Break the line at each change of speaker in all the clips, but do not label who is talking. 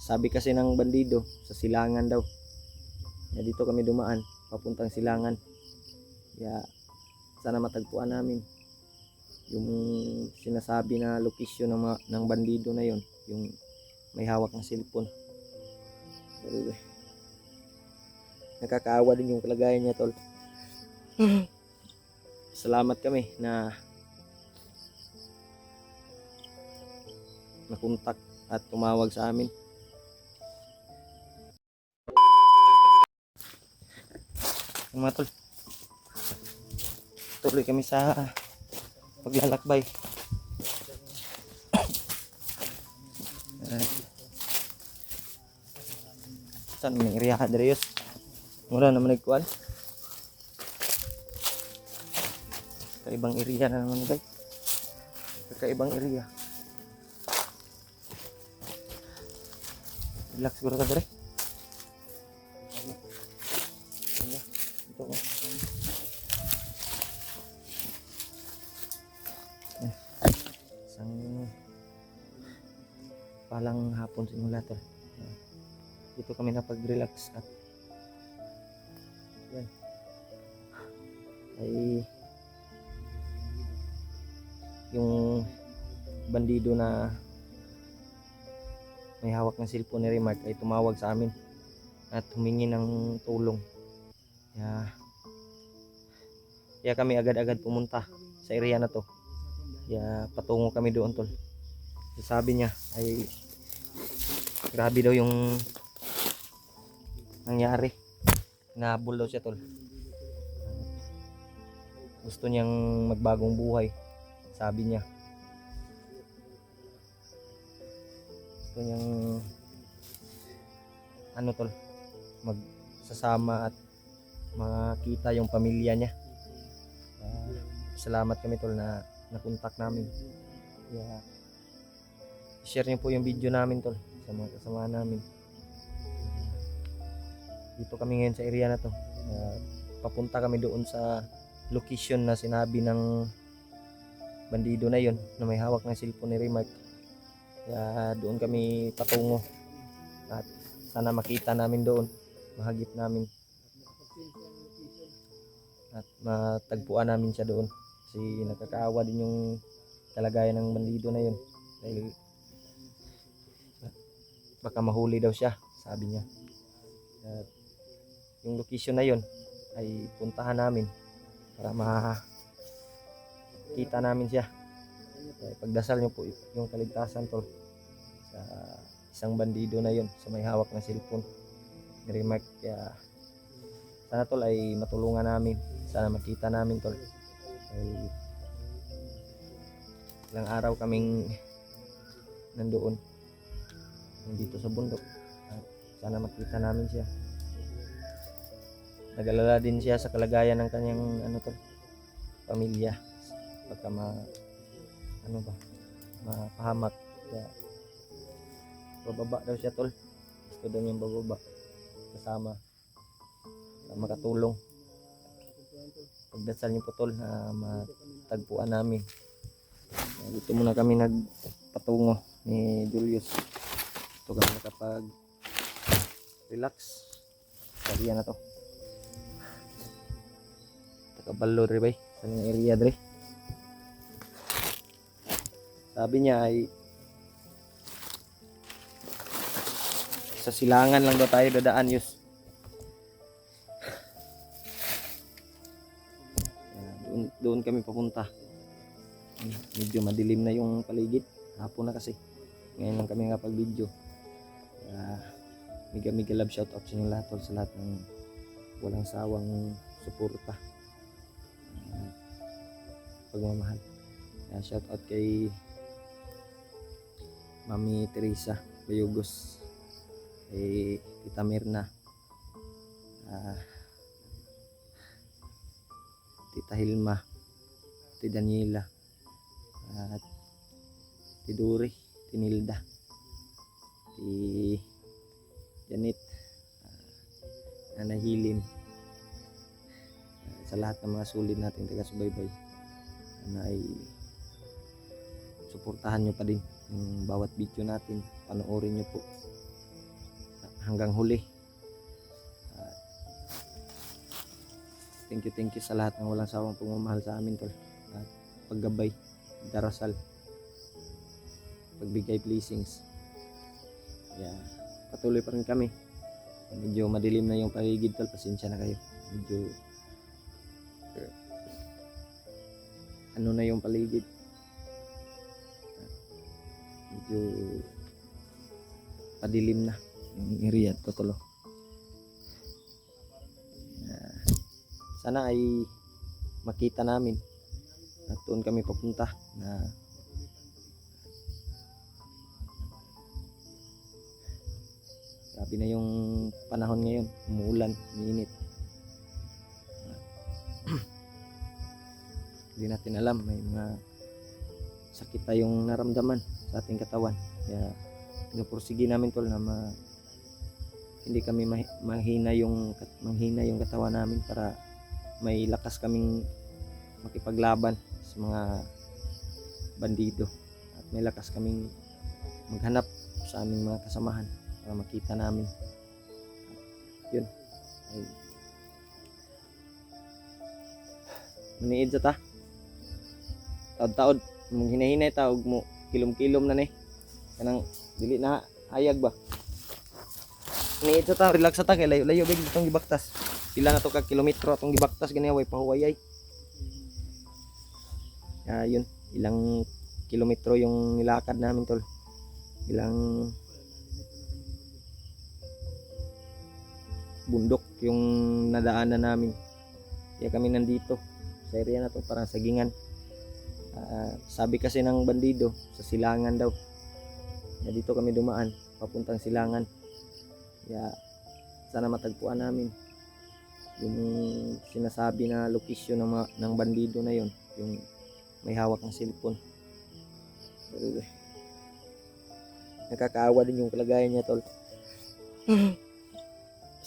Sabi kasi ng bandido, sa silangan daw. Kaya dito kami dumaan, papuntang silangan. Kaya sana matagpuan namin yung sinasabi na location ng bandido na yon, yung may hawak ng cellphone. Pero, nakakaawa din yung kalagayan niya, tol. Salamat kami na nakontak at tumawag sa amin. Mga tol, tuloy kami sa paglalakbay. Saan may area Adrius? Mura naman nagkuhan. Kaibang area na naman, guys. Kaibang area. Relax siguro ka, dere. Ito ko. Isang palang hapon simulator. Dito kami napag-relax at yan ay yung bandido na may hawak ng cellphone ni Remark ay tumawag sa amin at humingi ng tulong. Kaya kami agad-agad pumunta sa area na to. Kaya patungo kami doon, tol. Sabi niya ay grabe daw yung nangyari. Nahabol daw siya, tol. Gusto niyang magbagong buhay, sabi niya. Gusto niyang tol, magsasama at makita yung pamilya niya. Salamat kami, tol, na nakontak namin. Kaya share niyo po yung video namin, tol, sa mga kasama namin. Dito kami ngayon sa area na to. Papunta kami doon sa location na sinabi ng bandido na yon na may hawak ng cellphone ni Remark. Kaya doon kami patungo at sana makita namin doon, mahagip namin at matagpuan namin siya doon. Kasi nakakaawa din yung kalagayan ng bandido na yon dahil baka mahuli daw siya, sabi niya. At yung location na yon ay puntahan namin para makita namin siya. Pagdasal niyo po yung kaligtasan, tol, sa isang bandido na yon sa may hawak ng cellphone ni Remark. Kaya sana, tol, ay matulungan namin, sana makita namin, tol. Ay ilang araw kaming nandoon dito sa bundok at sana makita namin siya. Nag-alala din siya sa kalagayan ng kanyang tol, pamilya. Pagka mapahamak. Kaya bababa daw siya, tol. Gusto daw niyang bababa kasama na makatulong. Pagdasal niyo po, tol, na matagpuan namin. Dito muna kami nagpatungo ni Julius. Ito kami nakapag relax sa area na to. Kabalo dre bay sa mga area dre. Sabi niya ay sa silangan lang daw tayo dadaan, Yus. Doon kami papunta. Medyo madilim na yung paligid, hapon na kasi. Ngayon lang kami nakapag-video. Mega love shout out sa inyo lahat, tol, sa lahat ng walang sawang suporta, pagmamahal. Shout out kay Mami Teresa Bayugos, kay Tita Mirna, Tita Hilma, Tita Daniela, at Tita Duri, Tinilda, Tita Janet, Ana Hilin, sa lahat ng mga sulit nating taga-subaybay na ay suportahan nyo pa din. yung bawat video natin. Panoorin nyo po hanggang huli. Uh, thank you sa lahat ng walang sawang pagmamahal sa amin, tol. At paggabay, darasal, pagbigay blessings. Patuloy pa rin kami. Medyo madilim na yung paligid, tol. Pasensya na kayo. Medyo ano na yung paligid. Medyo padilim na yung area at tol. Sana ay makita namin at doon kami papunta na grabe na yung panahon ngayon, umuulan, uminit. Hindi natin alam, may mga sakit tayong naramdaman sa ating katawan. Kaya pinupursige namin, tol, na hindi kami manghina yung katawan namin para may lakas kaming makipaglaban sa mga bandido at may lakas kaming maghanap sa aming mga kasamahan para makita namin. Yun ay maniid sa ta taod-taod mong hinahinay ta og mo kilom-kilom na ni kanang dili na hayag ba. Maniid sa ta, relax sa ta kay layo big itong gibaktas. Pila na to ka kilometro atong gibaktas gani way pahuway ay. Yun, ilang kilometro yung nilakad namin, tol. Ilang bundok yung nadaanan namin. Kaya kami nandito sa area na to, parang sagingan. Sabi kasi ng bandido sa silangan daw na dito kami dumaan papuntang silangan. Kaya sana matagpuan namin yung sinasabi na location ng bandido na yon, yung may hawak ng cellphone. Nakakaawa din yung kalagayan niya, tol.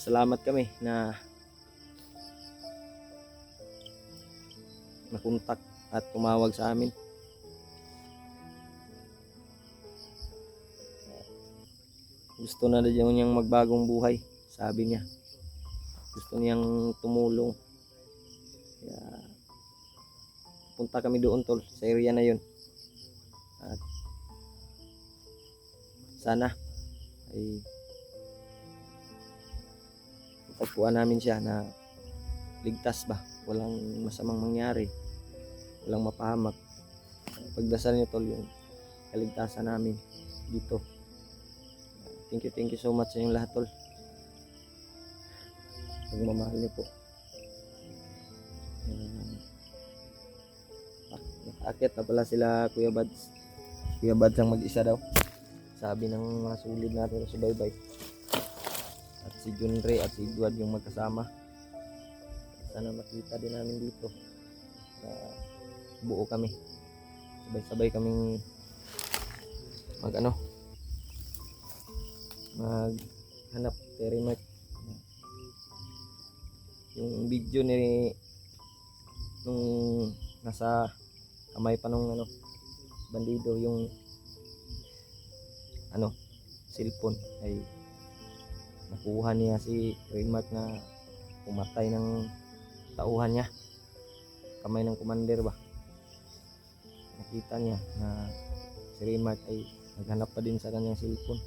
Salamat kami na nakontak at tumawag sa amin. Gusto na din niyang magbagong buhay, sabi niya. Gusto niyang tumulong. Kaya punta kami doon, tol, sa area na yun. At sana ay matagpuan namin siya na ligtas ba, walang masamang mangyari, walang mapahamak. Pagdasal niyo, tol, yung kaligtasan namin dito. Thank you so much sa inyong lahat, tol. Pagmamahal niyo po. Akit na pala sila Kuya Bads. Kuya Bads ang mag-isa daw. Sabi ng mga sulid natin sa subaybay. At si Junre at si Edward yung magkasama. Sana makita din namin dito. Buo kami. Sabay-sabay kaming maghanap very much. Yung video ni nung nasa kamay pa nung bandido yung cellphone ay nakuha niya si Remark na pumatay ng tauhan niya, kamay ng commander ba. Nakita niya na si Remark ay naghanap pa din sa kanyang cellphone.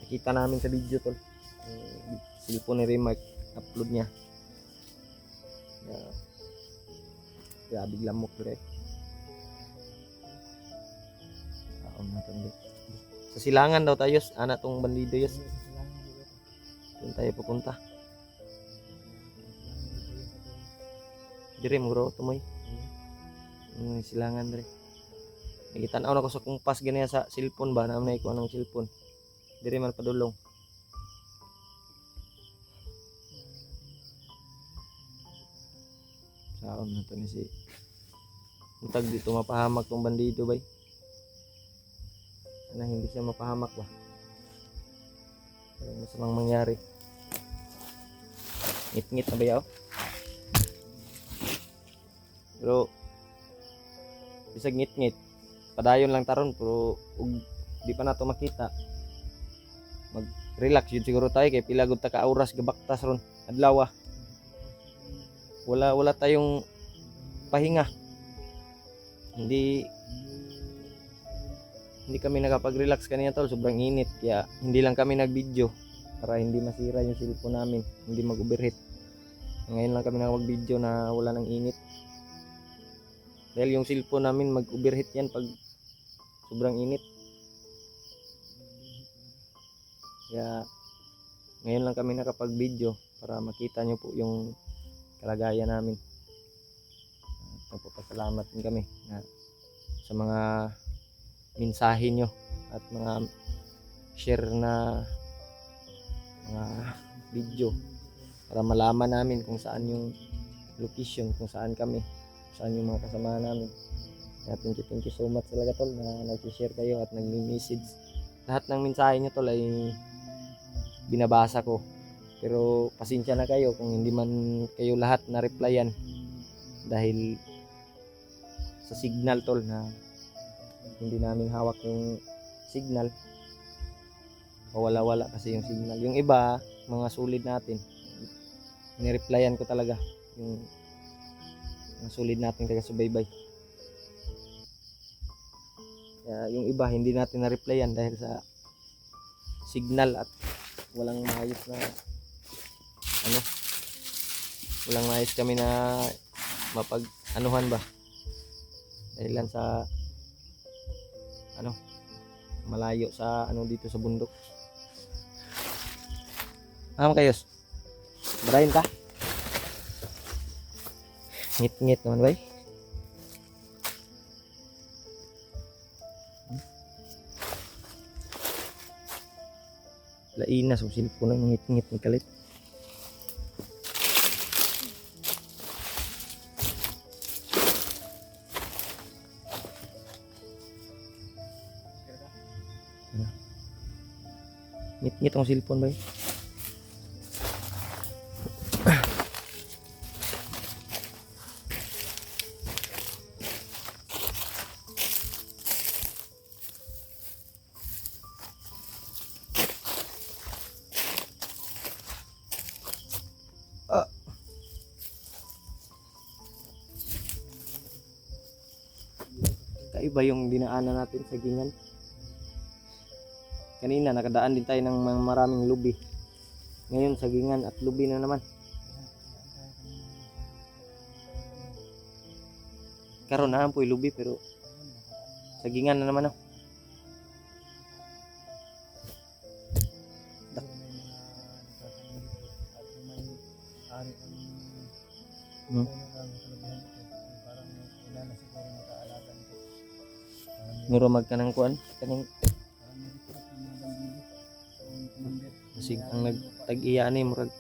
Nakita namin sa video, tol, cellphone ni Remark, upload niya. Grabe lamok direct. Sa silangan daw tayo, tong bandido yun. Doon tayo pupunta. Dire mo bro, tumoy. Silangan dire. Nakita na ako sa kumpas ganyan sa cellphone ba, naman ko anong cellphone. Dire man padulong. Saon na to ni si untag dito mapahamak tong bandido bay. Sana hindi siya mapahamak ba. Walang masamang mangyari. Ngit-ngit na ba yaw? Pero bisag ngit-ngit padayon lang taron pero ug di pa nato makita. Mag relax yun siguro tayo kay pila gud ta ka oras gabaktas ron adlaw. Wala tayong pahinga. Hindi kami nakapag-relax kanina tol, sobrang init kaya hindi lang kami nag-video para hindi masira yung cellphone namin, hindi mag-overheat. Ngayon lang kami nakapag-video na wala nang init. Dahil yung cellphone namin mag-overheat yan pag sobrang init. Kaya ngayon lang kami nakapag-video para makita nyo po yung kalagayan namin. Nagpapasalamat din kami na sa mga mensahe nyo at mga share na mga video para malaman namin kung saan yung location, kung saan kami, kung saan yung mga kasama namin. Kaya thank you so much talaga tol na nag-share kayo at nag-message. Lahat ng mensahe nyo tol ay binabasa ko, pero pasensya na kayo kung hindi man kayo lahat na replyan dahil sa signal tol na hindi namin hawak yung signal. Wala kasi yung signal. Yung iba, mga solid natin, nireplyan ko talaga yung mga solid natin taga-subaybay. Kaya yung iba hindi natin na-replyan dahil sa signal at walang maayos na walang maayos kami na mapag-anuhan ba dahil lang sa malayo sa dito sa bundok. Kayos barayin ka ngit naman bay. Lain na sa cellphone ng ngit ni kalit. Ngit ang cellphone ba? Kaiba yung dinaanan natin sa gingan. Kanina nakadaan din tayo ng maraming lubi. Ngayon sagingan at lubi na naman. Karon na po lubi pero sagingan na naman. Mura magkanang kuan kaning sig ang nagtag-iya ni murag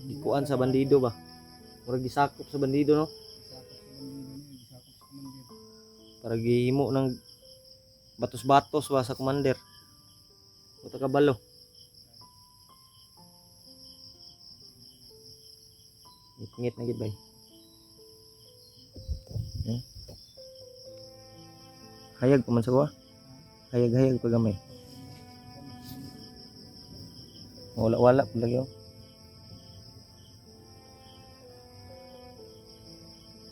ikuan sa bandido ba, murag gisakop sa bandido no, para gihimo ng batos-batos ba sa commander buta kabalo. Ngit na gid bay. Hayag pa man sa kuha, hayag pagamay. Wala po lagi.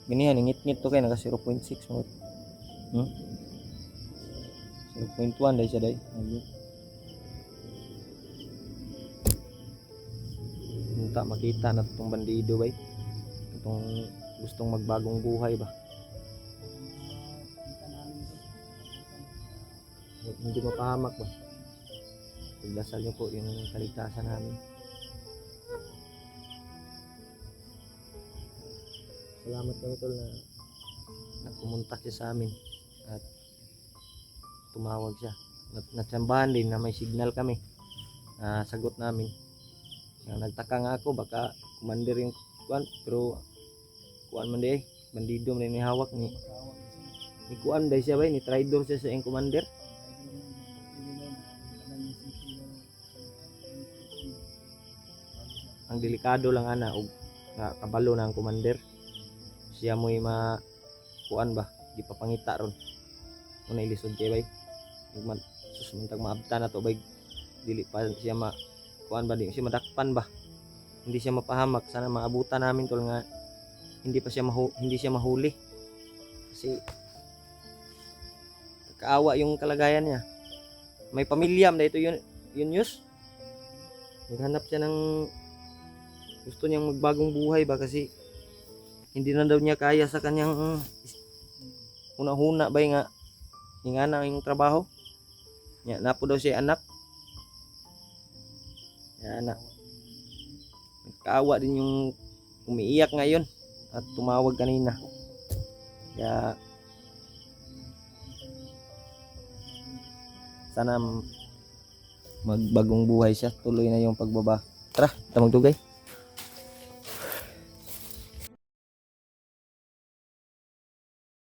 Ganyan, ngit to kayo, naka 0.6 mo. 0.1 dahil siya dahil. Munta makita na itong bandido ba? Itong gustong magbagong buhay ba? Hindi mapahamak ba? Pagdasal nyo po yung kaligtasan namin. Salamat kami tol na nagpumuntak siya sa amin at tumawag siya. Natsambahan din na may signal kami na sagot namin. Nagtaka nga ako baka commander yung kuan, pero kuan man di bandido man ni hawak ni kuan dahil siya ba ni traitor siya sa yung commander. Ang delikado lang ana og kabalo na ang commander. Siya mo'y kuan ba, di papangita ron. Muna ilisod kay bay. Susumantag maabta na to bay. Dili pa siya kuan ba, di siya madakpan ba. Hindi siya mapahamak. Sana maabutan namin tol nga hindi siya mahuli. Kasi kaawa yung kalagayan niya. May pamilyam na ito yun news. Naghanap siya ng gusto niyang magbagong buhay ba kasi hindi na daw niya kaya sa kanyang una-huna ba nga ingana yung trabaho. Ya, napo daw siya anak. Ya, anak. Kaawa din yung umiiyak ngayon at tumawag kanina. Kaya sana magbagong buhay siya, tuloy na yung pagbaba. Tara, tamang tugay.